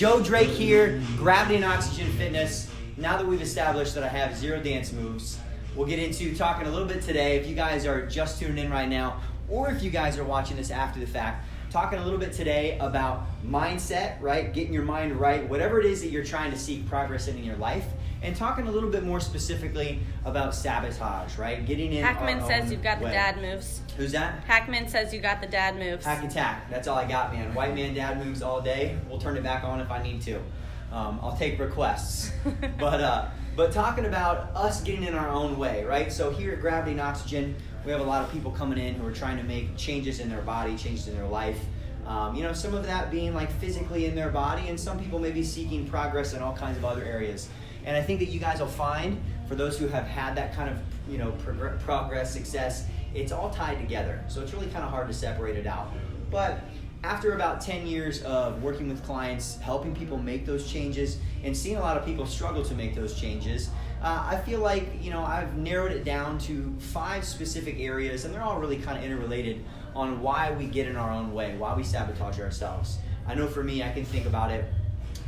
Joe Drake here, Gravity and Oxygen Fitness. Now that we've established that I have 0 dance moves, we'll get into talking a little bit today. If you guys are just tuning in right now, or if you guys are watching this after the fact, talking a little bit today about mindset, right? Getting your mind right, whatever it is that you're trying to seek progress in your life, and talking a little bit more specifically about sabotage, right? Getting in Hackman says you've got the way. dad moves. Who's that? Hackman says you got the dad moves. Hack attack. That's all I got, man. White man dad moves all day. We'll turn it back on if I need to. I'll take requests. But talking about us getting in our own way, right? So here at Gravity and Oxygen, we have a lot of people coming in who are trying to make changes in their body, changes in their life. Some of that being like physically in their body, and some people may be seeking progress in all kinds of other areas. And I think that you guys will find, for those who have had that kind of progress, success, it's all tied together. So it's really kind of hard to separate it out. But after about 10 years of working with clients, helping people make those changes, and seeing a lot of people struggle to make those changes, I feel like I've narrowed it down to 5 specific areas, and they're all really kind of interrelated on why we get in our own way, why we sabotage ourselves. I know for me, I can think about it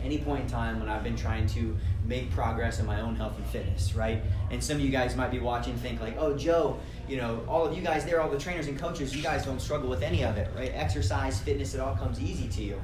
any point in time when I've been trying to make progress in my own health and fitness, right? And some of you guys might be watching and think like, oh, Joe, all of you guys there, all the trainers and coaches, you guys don't struggle with any of it, right? Exercise, fitness, it all comes easy to you.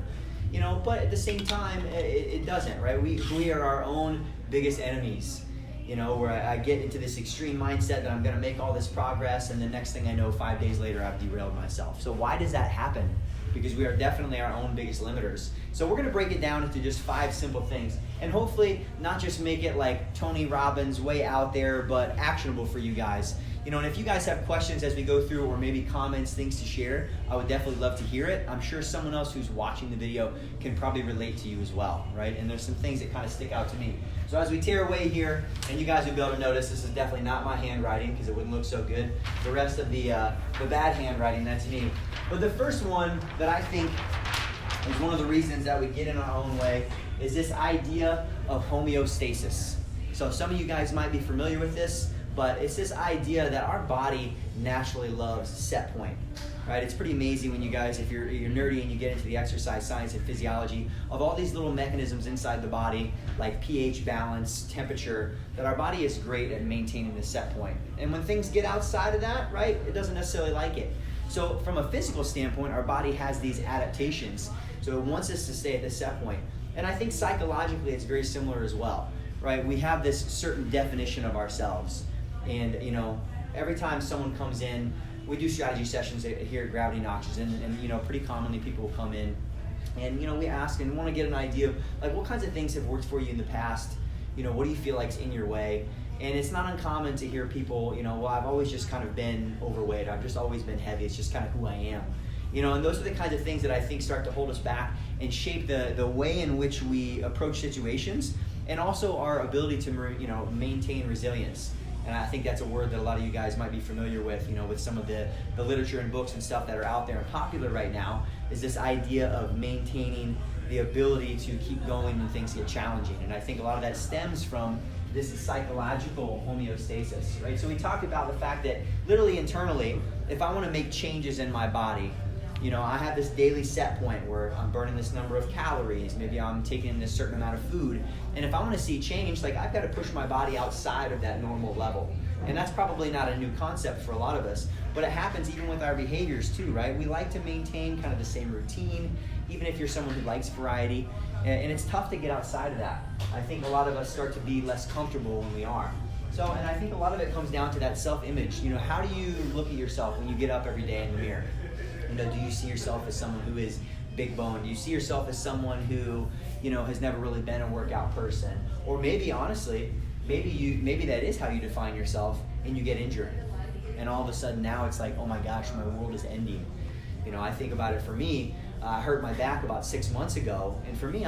But at the same time, it doesn't, right? We are our own biggest enemies, where I get into this extreme mindset that I'm gonna make all this progress, and the next thing I know, 5 days later, I've derailed myself. So why does that happen? Because we are definitely our own biggest limiters. So we're gonna break it down into just 5 simple things, and hopefully not just make it like Tony Robbins way out there, but actionable for you guys. And if you guys have questions as we go through, or maybe comments, things to share, I would definitely love to hear it. I'm sure someone else who's watching the video can probably relate to you as well, right? And there's some things that kind of stick out to me. So as we tear away here, and you guys will be able to notice, this is definitely not my handwriting because it wouldn't look so good. The rest of the bad handwriting, that's me. But the first one that I think is one of the reasons that we get in our own way is this idea of homeostasis. So some of you guys might be familiar with this, but it's this idea that our body naturally loves set point, right? It's pretty amazing when you guys, if you're nerdy and you get into the exercise science and physiology of all these little mechanisms inside the body, like pH balance, temperature, that our body is great at maintaining the set point. And when things get outside of that, right, it doesn't necessarily like it. So from a physical standpoint, our body has these adaptations. So it wants us to stay at this set point. And I think psychologically it's very similar as well, right? We have this certain definition of ourselves. And every time someone comes in, we do strategy sessions here at Gravity and Oxygen, and pretty commonly people will come in, and we ask and want to get an idea of like what kinds of things have worked for you in the past. What do you feel like's in your way? And it's not uncommon to hear people, well, I've always just kind of been overweight. I've just always been heavy. It's just kind of who I am. And those are the kinds of things that I think start to hold us back and shape the way in which we approach situations, and also our ability to maintain resilience. And I think that's a word that a lot of you guys might be familiar with, with some of the literature and books and stuff that are out there and popular right now, is this idea of maintaining the ability to keep going when things get challenging. And I think a lot of that stems from this psychological homeostasis, right? So we talked about the fact that literally internally, if I want to make changes in my body, I have this daily set point where I'm burning this number of calories, maybe I'm taking in this certain amount of food, and if I want to see change, like I've got to push my body outside of that normal level. And that's probably not a new concept for a lot of us, but it happens even with our behaviors too, right? We like to maintain kind of the same routine, even if you're someone who likes variety, and it's tough to get outside of that. I think a lot of us start to be less comfortable when we are. So, and I think a lot of it comes down to that self-image. How do you look at yourself when you get up every day in the mirror? Do you see yourself as someone who is big bone? Do you see yourself as someone who, has never really been a workout person? Or maybe, honestly, maybe that is how you define yourself, and you get injured. And all of a sudden now it's like, oh my gosh, my world is ending. I think about it for me. I hurt my back about 6 months ago, and for me,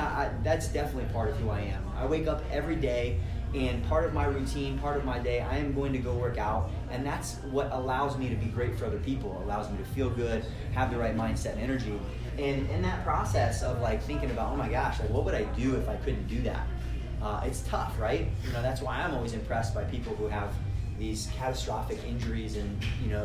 that's definitely part of who I am. I wake up every day, and part of my routine, part of my day, I am going to go work out, and that's what allows me to be great for other people. It allows me to feel good, have the right mindset and energy. And in that process of like thinking about, oh my gosh, like what would I do if I couldn't do that? It's tough, right? That's why I'm always impressed by people who have these catastrophic injuries and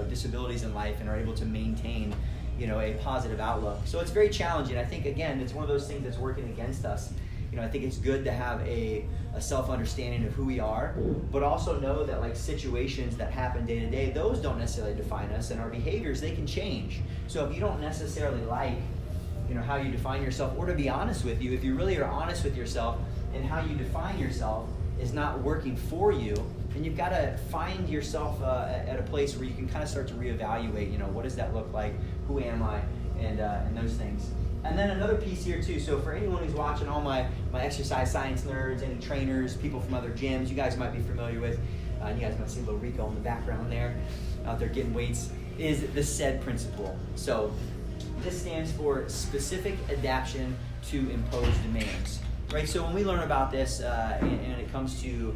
disabilities in life and are able to maintain a positive outlook. So it's very challenging. I think, again, it's one of those things that's working against us. I think it's good to have a self-understanding of who we are, but also know that like situations that happen day to day, those don't necessarily define us, and our behaviors, they can change. So if you don't necessarily like, how you define yourself, or to be honest with you, if you really are honest with yourself and how you define yourself is not working for you, then you've got to find yourself at a place where you can kind of start to reevaluate, what does that look like, who am I, and those things. And then another piece here too, so for anyone who's watching, all my exercise science nerds, any trainers, people from other gyms, you guys might be familiar with, you guys might see little Rico in the background there, out there getting weights, is the SAID principle. So this stands for specific adaptation to imposed demands. Right, so when we learn about this, and it comes to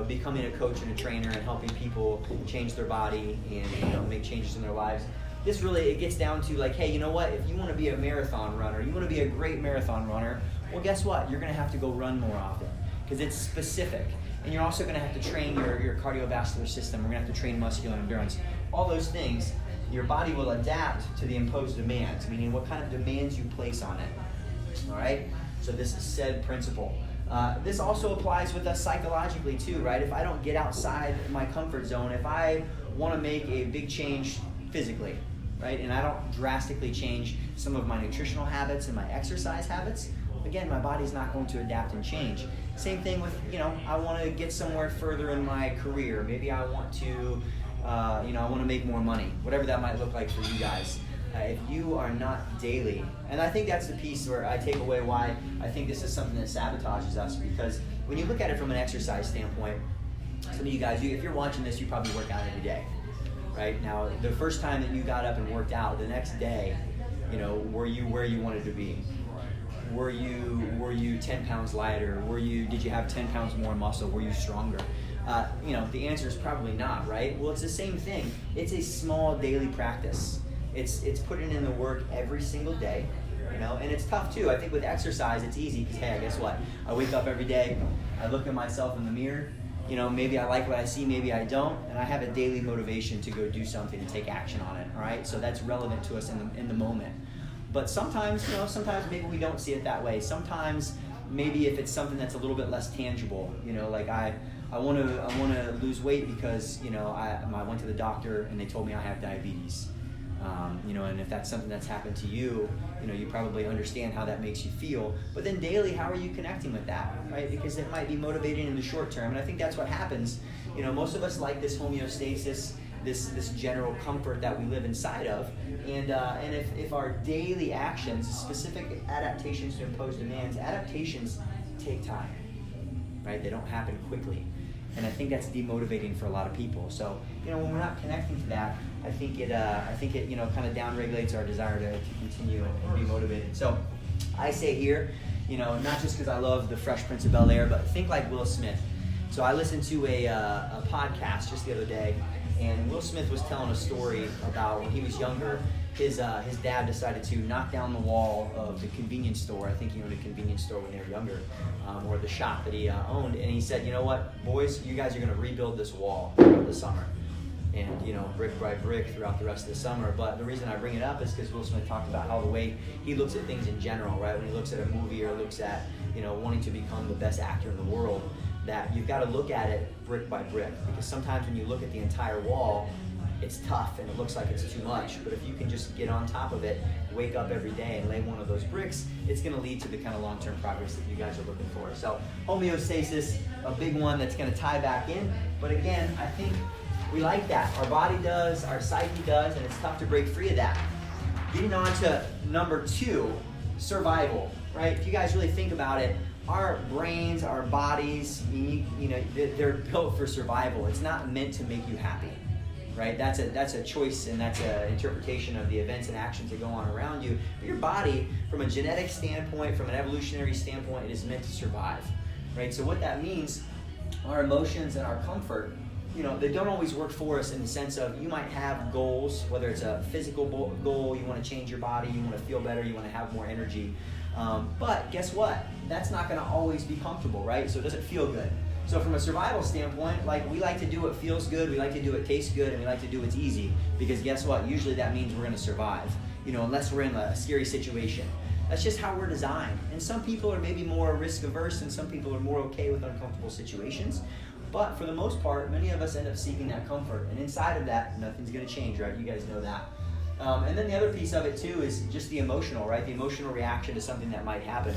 becoming a coach and a trainer and helping people change their body and make changes in their lives, this really, it gets down to like, hey, you know what? If you want to be a marathon runner, you want to be a great marathon runner, well, guess what? You're going to have to go run more often because it's specific, and you're also going to have to train your cardiovascular system. We're going to have to train muscular endurance. All those things, your body will adapt to the imposed demands, meaning what kind of demands you place on it. All right. So this is SAID principle. This also applies with us psychologically too, right? If I don't get outside my comfort zone, if I want to make a big change physically, right, and I don't drastically change some of my nutritional habits and my exercise habits, again, my body's not going to adapt and change. Same thing with, I want to get somewhere further in my career. Maybe I want to, I want to make more money, whatever that might look like for you guys. If you are not daily, and I think that's the piece where I take away why I think this is something that sabotages us, because when you look at it from an exercise standpoint, some of you guys, if you're watching this, you probably work out every day, right? Now, the first time that you got up and worked out, the next day, were you where you wanted to be? Were you 10 pounds lighter? Did you have 10 pounds more muscle? Were you stronger? The answer is probably not, right? Well, it's the same thing. It's a small daily practice. It's putting in the work every single day, and it's tough too. I think with exercise, it's easy because, hey, guess what? I wake up every day, I look at myself in the mirror, maybe I like what I see, maybe I don't, and I have a daily motivation to go do something and take action on it, all right? So that's relevant to us in the moment. But sometimes, sometimes maybe we don't see it that way. Sometimes maybe if it's something that's a little bit less tangible, like I want to lose weight because, I went to the doctor and they told me I have diabetes. And if that's something that's happened to you, you probably understand how that makes you feel. But then daily, how are you connecting with that, right? Because it might be motivating in the short term, and I think that's what happens. Most of us like this homeostasis, this general comfort that we live inside of, and if our daily actions, specific adaptations to imposed demands, adaptations take time, right? They don't happen quickly. And I think that's demotivating for a lot of people. So, when we're not connecting to that, I think it kind of downregulates our desire to continue and be motivated. So, I say here, not just because I love the Fresh Prince of Bel-Air, but think like Will Smith. So I listened to a podcast just the other day, and Will Smith was telling a story about when he was younger. His dad decided to knock down the wall of the convenience store. I think he owned a convenience store when they were younger, or the shop that he owned. And he said, you know what, boys, you guys are going to rebuild this wall throughout the summer. And, brick by brick throughout the rest of the summer. But the reason I bring it up is because Will Smith talked about how the way he looks at things in general, right? When he looks at a movie or looks at, wanting to become the best actor in the world, that you've got to look at it brick by brick. Because sometimes when you look at the entire wall, it's tough and it looks like it's too much, but if you can just get on top of it, wake up every day and lay one of those bricks, it's going to lead to the kind of long-term progress that you guys are looking for. So homeostasis, a big one that's going to tie back in, but again, I think we like that. Our body does, our psyche does, and it's tough to break free of that. Getting on to number 2, survival, right? If you guys really think about it, our brains, our bodies, they're built for survival. It's not meant to make you happy. Right? That's a choice, and that's an interpretation of the events and actions that go on around you. But your body, from a genetic standpoint, from an evolutionary standpoint, it is meant to survive. Right? So what that means, our emotions and our comfort, they don't always work for us in the sense of you might have goals, whether it's a physical goal, you want to change your body, you want to feel better, you want to have more energy. But guess what? That's not going to always be comfortable, right? So it doesn't feel good. So from a survival standpoint, we like to do what feels good, we like to do what tastes good, and we like to do what's easy. Because guess what? Usually that means we're going to survive, unless we're in a scary situation. That's just how we're designed. And some people are maybe more risk averse, and some people are more okay with uncomfortable situations. But for the most part, many of us end up seeking that comfort. And inside of that, nothing's going to change, right? You guys know that. And then the other piece of it too is just the emotional, right? The emotional reaction to something that might happen.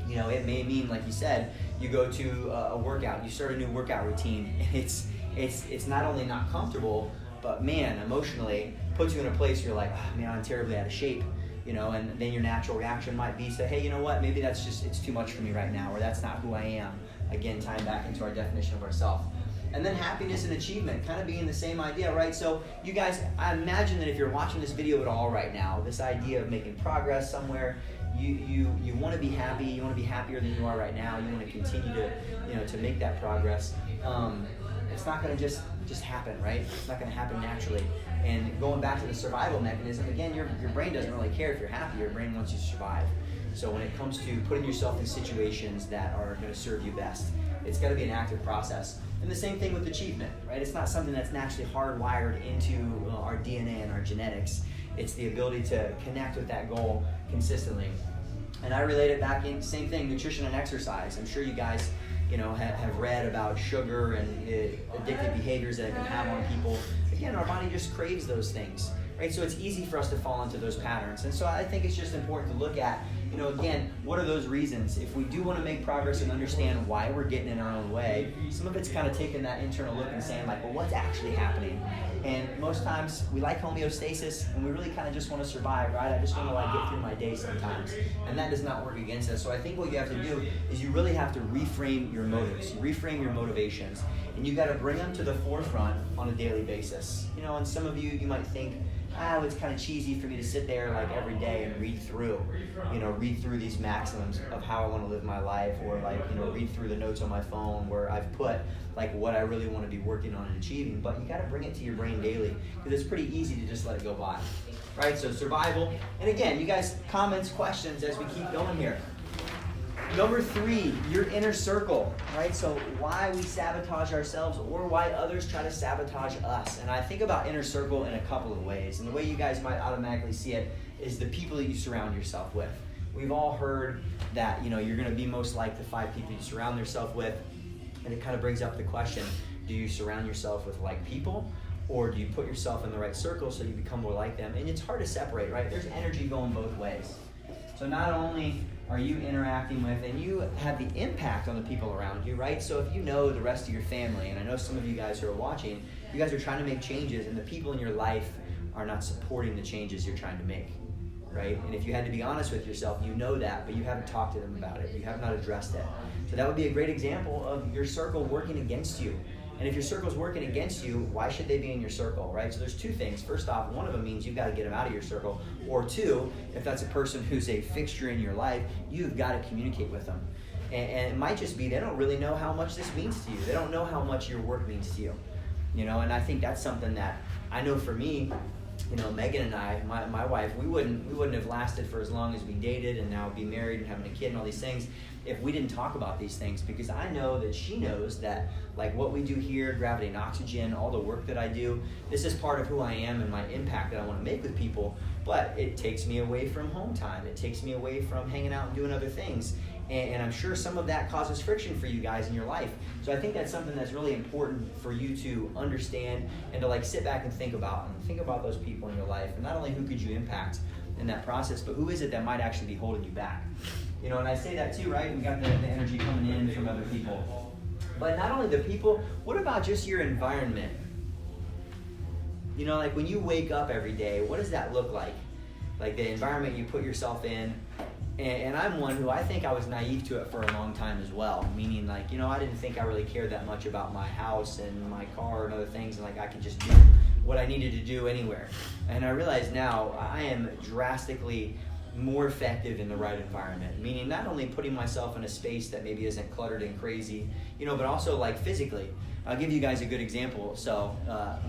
You know, it may mean, like you said, you go to a workout, you start a new workout routine, and it's not only not comfortable, but man, emotionally puts you in a place where you're like, oh, man, I'm terribly out of shape. You know, and then your natural reaction might be say, hey, you know what, maybe that's just, it's too much for me right now, or that's not who I am. Again, tying back into our definition of ourselves. And then happiness and achievement, kind of being the same idea, right? So you guys, I imagine that if you're watching this video at all right now, this idea of making progress somewhere, you want to be happy, you want to be happier than you are right now, you want to continue to, you know, to make that progress. It's not going to just happen, right? It's not going to happen naturally. And going back to the survival mechanism, again, your brain doesn't really care if you're happy. Your brain wants you to survive. So when it comes to putting yourself in situations that are going to serve you best, it's got to be an active process. And the same thing with achievement, right? It's not something that's naturally hardwired into our DNA and our genetics. It's the ability to connect with that goal consistently. And I relate it back in, same thing, nutrition and exercise. I'm sure you guys, you know, have read about sugar and addictive behaviors that it can have on people. Again, our body just craves those things, right? So it's easy for us to fall into those patterns. And so I think it's just important to look at, you know, again, what are those reasons? If we do want to make progress and understand why we're getting in our own way, some of it's kind of taking that internal look and saying like, well, what's actually happening? And most times we like homeostasis and we really kind of just want to survive, right? I just want to like get through my day sometimes. And that does not work against us. So I think what you have to do is you really have to reframe your motives, reframe your motivations, and you got to bring them to the forefront on a daily basis. You know, and some of you might think, it's kind of cheesy for me to sit there like every day and read through these maxims of how I want to live my life, or like, you know, read through the notes on my phone where I've put like what I really want to be working on and achieving. But you got to bring it to your brain daily, because it's pretty easy to just let it go by, right? So survival. And again, you guys, comments, questions as we keep going here. Number 3, your inner circle, right? So why we sabotage ourselves, or why others try to sabotage us. And I think about inner circle in a couple of ways. And the way you guys might automatically see it is the people that you surround yourself with. We've all heard that, you know, you're going to be most like the 5 people you surround yourself with. And it kind of brings up the question, do you surround yourself with like people, or do you put yourself in the right circle so you become more like them? And it's hard to separate, right? There's energy going both ways. So not only are you interacting with, and you have the impact on the people around you, right? So if you know the rest of your family, and I know some of you guys who are watching, you guys are trying to make changes, and the people in your life are not supporting the changes you're trying to make, right? And if you had to be honest with yourself, you know that, but you haven't talked to them about it. You have not addressed it. So that would be a great example of your circle working against you. And if your circle's working against you, why should they be in your circle, right? So there's 2 things. First off, one of them means you've got to get them out of your circle. Or 2, if that's a person who's a fixture in your life, you've got to communicate with them. And it might just be they don't really know how much this means to you. They don't know how much your work means to you. You know, and I think that's something that I know for me, you know, Megan and I, my wife, we wouldn't have lasted for as long as we dated and now be married and having a kid and all these things if we didn't talk about these things, because I know that she knows that like what we do here, Gravity and Oxygen, all the work that I do, this is part of who I am and my impact that I want to make with people, but it takes me away from home time. It takes me away from hanging out and doing other things. And I'm sure some of that causes friction for you guys in your life. So I think that's something that's really important for you to understand and to like sit back and think about. And think about those people in your life. And not only who could you impact in that process, but who is it that might actually be holding you back? You know, and I say that too, right? We got the energy coming in from other people. But not only the people, what about just your environment? You know, like when you wake up every day, what does that look like? Like the environment you put yourself in. And I'm one who I think I was naive to it for a long time as well. Meaning like, you know, I didn't think I really cared that much about my house and my car and other things. And like I could just do what I needed to do anywhere. And I realize now I am drastically more effective in the right environment. Meaning not only putting myself in a space that maybe isn't cluttered and crazy, you know, but also like physically. I'll give you guys a good example. So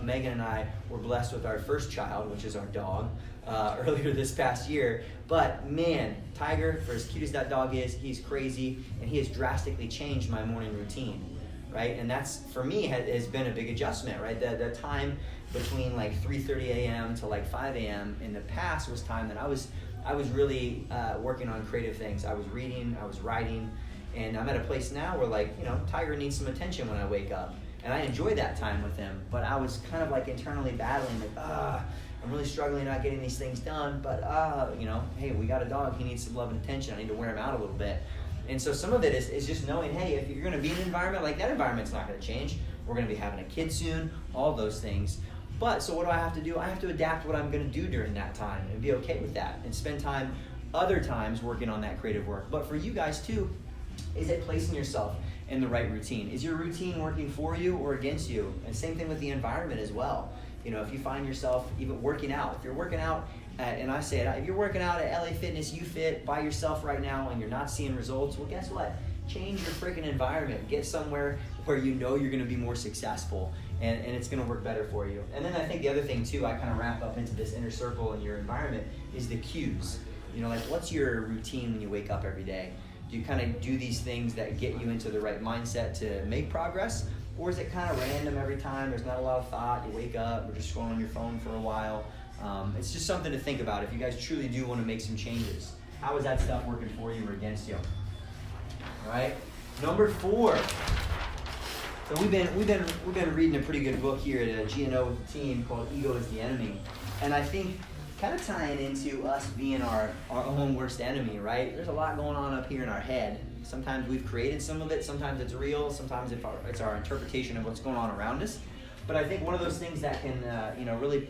Megan and I were blessed with our first child, which is our dog, earlier this past year. But man, Tiger, for as cute as that dog is, he's crazy, and he has drastically changed my morning routine, right? And that's, for me, has been a big adjustment, right? The time between like 3:30 a.m. to like 5 a.m. in the past was time that I was I was really working on creative things. I was reading, I was writing, and I'm at a place now where, like, you know, Tiger needs some attention when I wake up. And I enjoy that time with him, but I was kind of like internally battling, like, I'm really struggling not getting these things done, but, you know, hey, we got a dog, he needs some love and attention, I need to wear him out a little bit. And so some of it is just knowing, hey, if you're gonna be in an environment, like that environment's not gonna change. We're gonna be having a kid soon, all those things. But, so what do I have to do? I have to adapt what I'm gonna do during that time and be okay with that and spend time other times working on that creative work. But for you guys too, is it placing yourself in the right routine? Is your routine working for you or against you? And same thing with the environment as well. You know, if you find yourself even working out, if you're working out and I say it, if you're working out at LA Fitness, YouFit by yourself right now and you're not seeing results, well, guess what? Change your freaking environment. Get somewhere where you know you're going to be more successful and it's going to work better for you. And then I think the other thing too, I kind of wrap up into this inner circle in your environment, is the cues. You know, like, what's your routine when you wake up every day? Do you kind of do these things that get you into the right mindset to make progress? Or is it kind of random every time? There's not a lot of thought. You wake up, you're just scrolling on your phone for a while. It's just something to think about if you guys truly do want to make some changes. How is that stuff working for you or against you? All right. Number 4. So we've been reading a pretty good book here at GNO with the team called Ego is the Enemy, and I think kind of tying into us being our own worst enemy, right? There's a lot going on up here in our head. Sometimes we've created some of it, sometimes it's real, sometimes it's our interpretation of what's going on around us. But I think one of those things that can really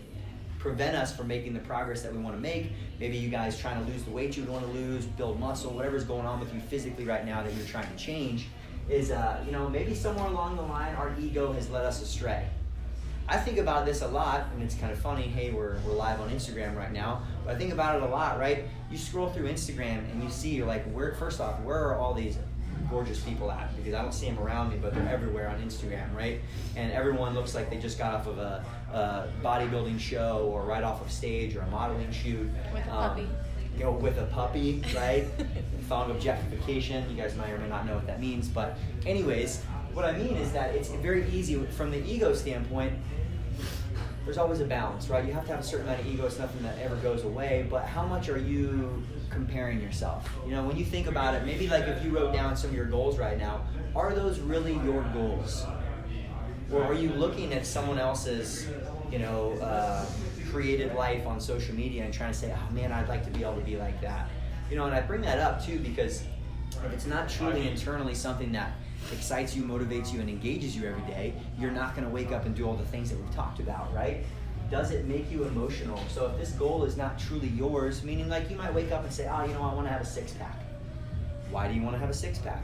prevent us from making the progress that we want to make, maybe you guys trying to lose the weight you want to lose, build muscle, whatever's going on with you physically right now that you're trying to change, is maybe somewhere along the line our ego has led us astray. I think about this a lot, and it's kind of funny. Hey, we're live on Instagram right now, but I think about it a lot, right? You scroll through Instagram and you see, you're like, where are all these gorgeous people at? Because I don't see them around me, but they're everywhere on Instagram, right? And everyone looks like they just got off of a bodybuilding show or right off of stage or a modeling shoot. With a puppy. With a puppy, right? Found objectification. You guys may or may not know what that means, but anyways, what I mean is that it's very easy from the ego standpoint. There's always a balance, right? You have to have a certain amount of ego. It's nothing that ever goes away, but how much are you comparing yourself? You know, when you think about it, maybe like if you wrote down some of your goals right now, are those really your goals? Or are you looking at someone else's, created life on social media and trying to say, oh man, I'd like to be able to be like that? And I bring that up too because if it's not truly internally something that excites you, motivates you, and engages you every day, you're not going to wake up and do all the things that we've talked about, right? Does it make you emotional? So if this goal is not truly yours, meaning like you might wake up and say, I want to have a 6-pack. Why do you want to have a 6-pack?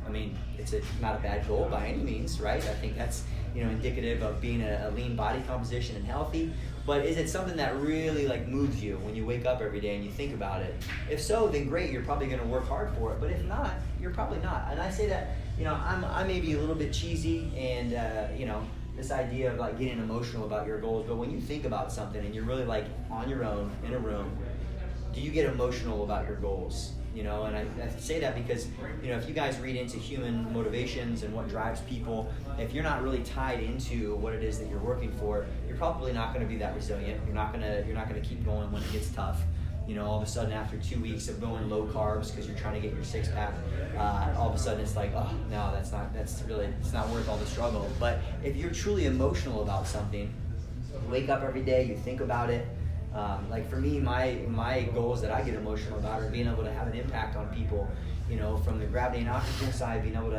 I mean, it's not a bad goal by any means, right? I think that's indicative of being a lean body composition and healthy. But is it something that really moves you when you wake up every day and you think about it? If so, then great, you're probably going to work hard for it. But if not, you're probably not. And I say that, I may be a little bit cheesy and, this idea of getting emotional about your goals. But when you think about something and you're really on your own in a room, do you get emotional about your goals? And I say that because, if you guys read into human motivations and what drives people, if you're not really tied into what it is that you're working for, you're probably not going to be that resilient. You're not going to keep going when it gets tough. All of a sudden after 2 weeks of going low carbs because you're trying to get your 6-pack, all of a sudden it's oh no, it's not worth all the struggle. But if you're truly emotional about something, you wake up every day, you think about it. For me, my goals that I get emotional about are being able to have an impact on people, from the gravity and oxygen side, being able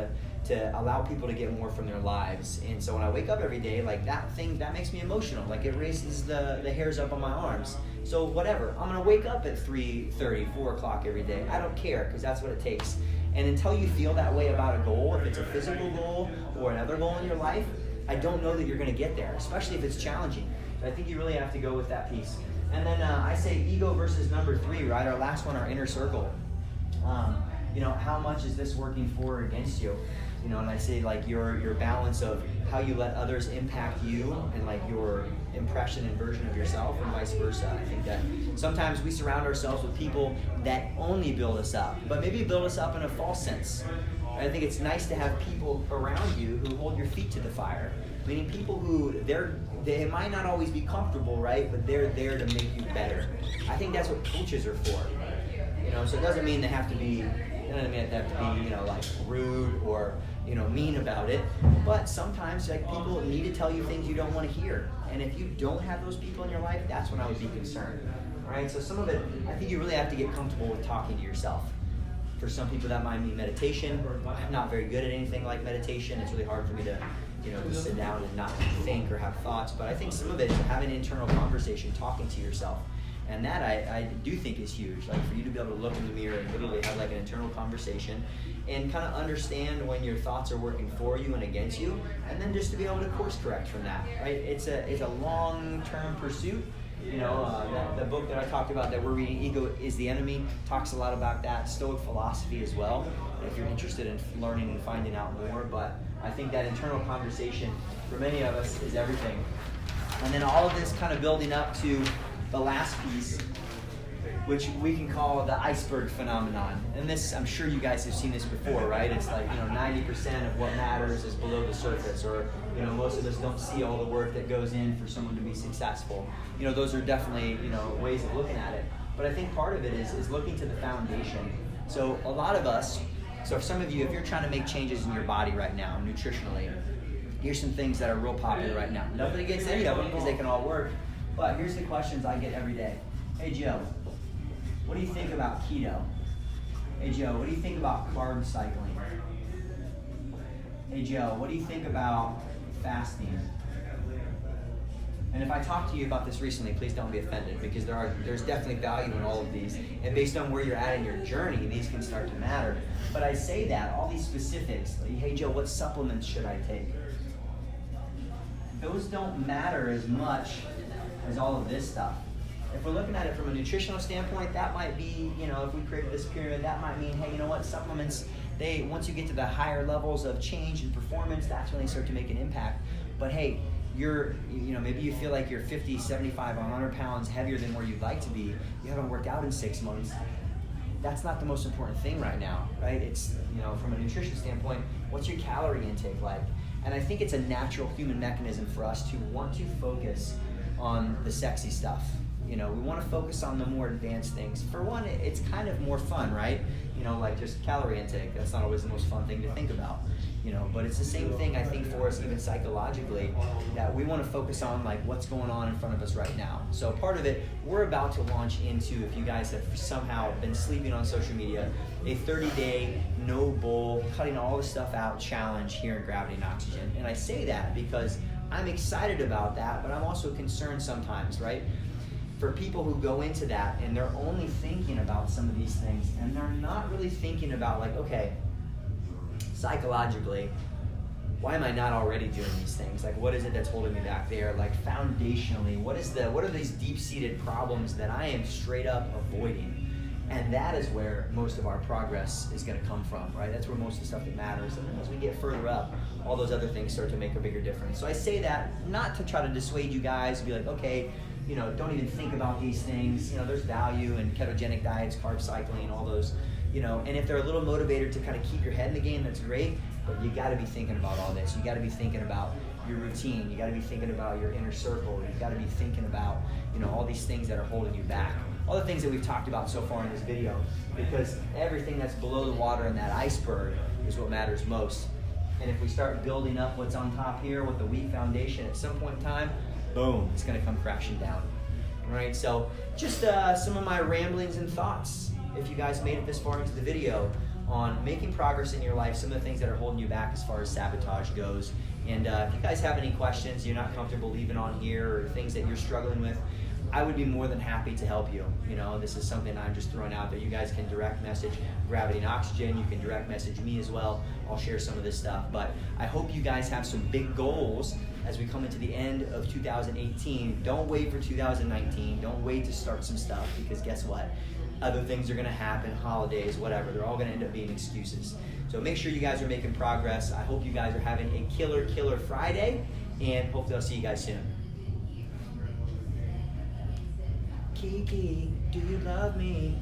to allow people to get more from their lives. And so when I wake up every day, that makes me emotional. It raises the hairs up on my arms. So whatever, I'm gonna wake up at 3:30, 4 o'clock every day. I don't care, because that's what it takes. And until you feel that way about a goal, if it's a physical goal or another goal in your life, I don't know that you're gonna get there, especially if it's challenging. So I think you really have to go with that piece. And then I say ego versus number 3, right? Our last one, our inner circle. How much is this working for or against you? And I say your balance of how you let others impact you and your impression and version of yourself and vice versa. I think that sometimes we surround ourselves with people that only build us up, but maybe build us up in a false sense. I think it's nice to have people around you who hold your feet to the fire, meaning people who their they might not always be comfortable, right? But they're there to make you better. I think that's what coaches are for. So it doesn't mean they have to be, like rude or, mean about it. But sometimes like people need to tell you things you don't want to hear. And if you don't have those people in your life, that's when I would be concerned. All right. So some of it, I think you really have to get comfortable with talking to yourself. For some people that might mean meditation. I'm not very good at anything like meditation. It's really hard for me to, to sit down and not think or have thoughts. But I think some of it is having an internal conversation, talking to yourself. And that I do think is huge, like for you to be able to look in the mirror and literally have like an internal conversation and kind of understand when your thoughts are working for you and against you, and then just to be able to course correct from that, right? It's a long-term pursuit. The book that I talked about that we're reading, Ego is the Enemy, talks a lot about that, Stoic philosophy as well, if you're interested in learning and finding out more. But I think that internal conversation for many of us is everything. And then all of this kind of building up to the last piece, which we can call the iceberg phenomenon. And this, I'm sure you guys have seen this before, right? It's like, 90% of what matters is below the surface, or, most of us don't see all the work that goes in for someone to be successful. Those are definitely, ways of looking at it. But I think part of it is looking to the foundation. So a lot of us, so for some of you, if you're trying to make changes in your body right now, nutritionally, here's some things that are real popular right now. Nothing against any of them because they can all work. But here's the questions I get every day. Hey Joe, what do you think about keto? Hey Joe, what do you think about carb cycling? Hey Joe, what do you think about fasting? And if I talk to you about this recently, please don't be offended, because there's definitely value in all of these. And based on where you're at in your journey, these can start to matter. But I say that, all these specifics, like, hey Joe, what supplements should I take? Those don't matter as much as all of this stuff. If we're looking at it from a nutritional standpoint, that might be, if we created this pyramid, that might mean, hey, supplements, once you get to the higher levels of change and performance, that's when they start to make an impact. But hey, maybe you feel like you're 50, 75, 100 pounds heavier than where you'd like to be. You haven't worked out in 6 months. That's not the most important thing right now, right? It's, from a nutrition standpoint, what's your calorie intake like? And I think it's a natural human mechanism for us to want to focus on the sexy stuff. We want to focus on the more advanced things. For one, it's kind of more fun, right? Like just calorie intake. That's not always the most fun thing to think about. But it's the same thing, I think, for us, even psychologically, that we want to focus on like what's going on in front of us right now. So part of it, we're about to launch into, if you guys have somehow been sleeping on social media, a 30-day, no bull, cutting all the stuff out challenge here in Gravity and Oxygen. And I say that because I'm excited about that, but I'm also concerned sometimes, right? For people who go into that and they're only thinking about some of these things and they're not really thinking about like, okay, psychologically, why am I not already doing these things? Like, what is it that's holding me back there? Like, foundationally, what are these deep-seated problems that I am straight up avoiding? And that is where most of our progress is going to come from, right? That's where most of the stuff that matters. And then as we get further up, all those other things start to make a bigger difference. So I say that not to try to dissuade you guys, be like, okay, don't even think about these things. There's value in ketogenic diets, carb cycling, all those, and if they're a little motivator to kind of keep your head in the game, that's great, but you got to be thinking about all this. You got to be thinking about your routine. You got to be thinking about your inner circle. You got to be thinking about, all these things that are holding you back. All the things that we've talked about so far in this video, because everything that's below the water in that iceberg is what matters most. And if we start building up what's on top here with the weak foundation, at some point in time, boom, it's going to come crashing down. All right, so just some of my ramblings and thoughts, if you guys made it this far into the video, on making progress in your life, some of the things that are holding you back as far as sabotage goes. And if you guys have any questions you're not comfortable leaving on here, or things that you're struggling with, I would be more than happy to help you. This is something I'm just throwing out there. You guys can direct message Gravity and Oxygen. You can direct message me as well. I'll share some of this stuff. But I hope you guys have some big goals as we come into the end of 2018. Don't wait for 2019. Don't wait to start some stuff, because guess what? Other things are going to happen, holidays, whatever. They're all going to end up being excuses. So make sure you guys are making progress. I hope you guys are having a killer Friday, and hopefully I'll see you guys soon. Kiki, do you love me?